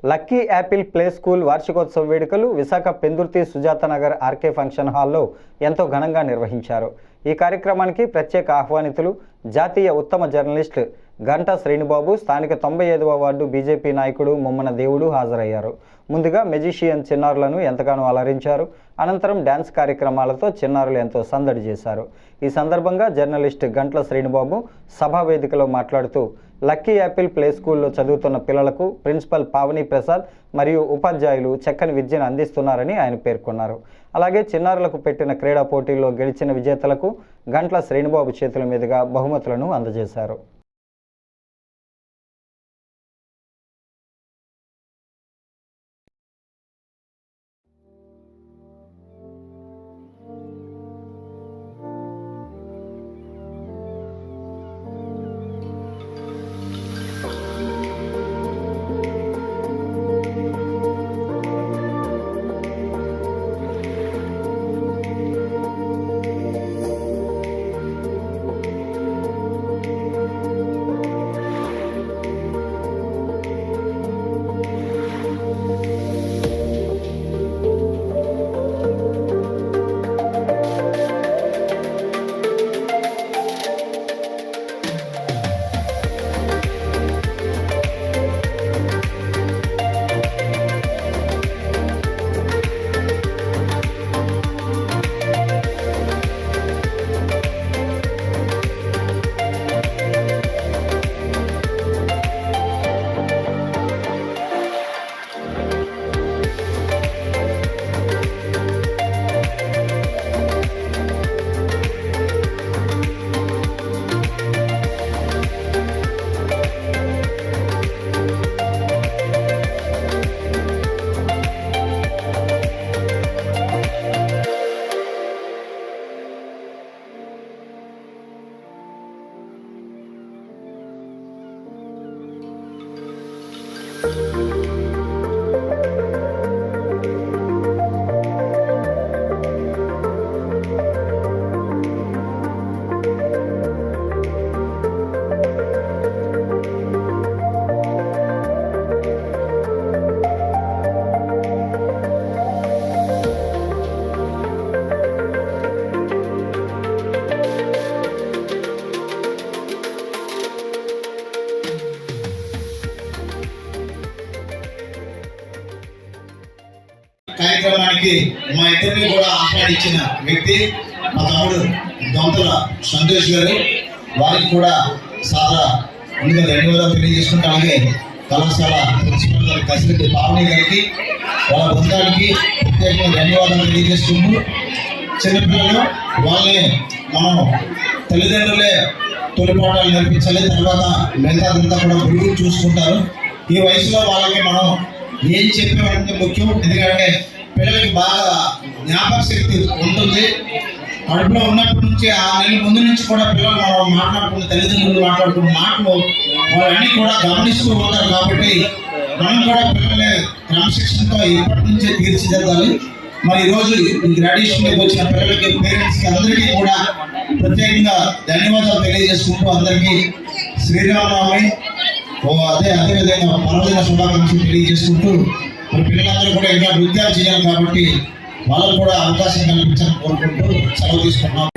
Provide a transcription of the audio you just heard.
Lucky Apple play school వార్షికోత్సవ వేడుకలు Visakha Pendurthi Sujatha Nagar RK function హాల్లో ఎంతో ఘనంగా నిర్వహించారు. ఈ కార్యక్రమానికి ప్రత్యేక ఆహ్వానితులు జాతీయ ఉత్తమ జర్నలిస్ట్ గంటా శ్రీనిబాబు, స్థానిక 95వ వార్డు బీజేపీ నాయకుడు ముమ్మన దేవుడు హాజరయ్యారు. ముందుగా మెజిషియన్ చిన్నారులను ఎంతగానో అలరించారు. అనంతరం డ్యాన్స్ కార్యక్రమాలతో చిన్నారులు ఎంతో సందడి చేశారు. ఈ సందర్భంగా జర్నలిస్ట్ గంట్ల శ్రీనిబాబు సభా వేదికలో మాట్లాడుతూ లక్కీ యాపిల్ ప్లే స్కూల్లో చదువుతున్న పిల్లలకు ప్రిన్సిపల్ పావని ప్రసాద్ మరియు ఉపాధ్యాయులు చక్కని విద్యను అందిస్తున్నారని ఆయన పేర్కొన్నారు. అలాగే చిన్నారులకు పెట్టిన క్రీడా పోటీల్లో గెలిచిన విజేతలకు గంట్ల శ్రీనిబాబు చేతుల మీదుగా బహుమతులను అందజేశారు. కార్యక్రమానికి మా ఇద్దరిని కూడా ఆహ్వానించిన వ్యక్తి మా తమ్ముడు దొంతల సంతోష్ గారు, వారికి కూడా సాదా ముందుగా ధన్యవాదాలు తెలియజేసుకుంటా. అలాగే కళాశాల ప్రిన్సిపల్ గారు కసిరెడ్డి పావని గారికి, వాళ్ళ బృందానికి ప్రత్యేకంగా ధన్యవాదాలు తెలియజేసుకుంటూ, చిన్నపిల్లలు వాళ్ళని మనం తల్లిదండ్రులే తొలిపాఠాలు నేర్పించాలి, తర్వాత మిగతాదంతా కూడా గురువులు చూసుకుంటారు. ఈ వయసులో వాళ్ళకి మనం ఏం చెప్పేవారంటే ముఖ్యం, ఎందుకంటే పిల్లలకి బాగా జ్ఞాపక శక్తి ఉంటుంది. కడుపులో ఉన్నప్పటి నుంచి 6 నెలల ముందు నుంచి కూడా పిల్లలు మనం మాట్లాడుకున్న తల్లిదండ్రులు మాట్లాడుకున్న మాటలు వాళ్ళన్నీ కూడా గమనిస్తూ ఉంటారు. కాబట్టి మనం కూడా పిల్లల్ని క్రమశిక్షణతో ఇప్పటి నుంచే తీర్చిదిద్దాలి. మరి ఈరోజు ఈ గ్రాడ్యుయేషన్కి వచ్చిన పిల్లలకి, పేరెంట్స్కి అందరికీ కూడా ప్రత్యేకంగా ధన్యవాదాలు తెలియజేసుకుంటూ అందరికీ శ్రీరామనవమి అదేవిధంగా పర్వదిన శుభాకాంక్షలు తెలియజేసుకుంటూ, మరి పిల్లలందరూ కూడా ఇంకా నృత్యాలు చేయాలి కాబట్టి వాళ్ళకు కూడా అవకాశం కల్పించాలని కోరుకుంటూ సెలవు తీసుకుంటున్నాం.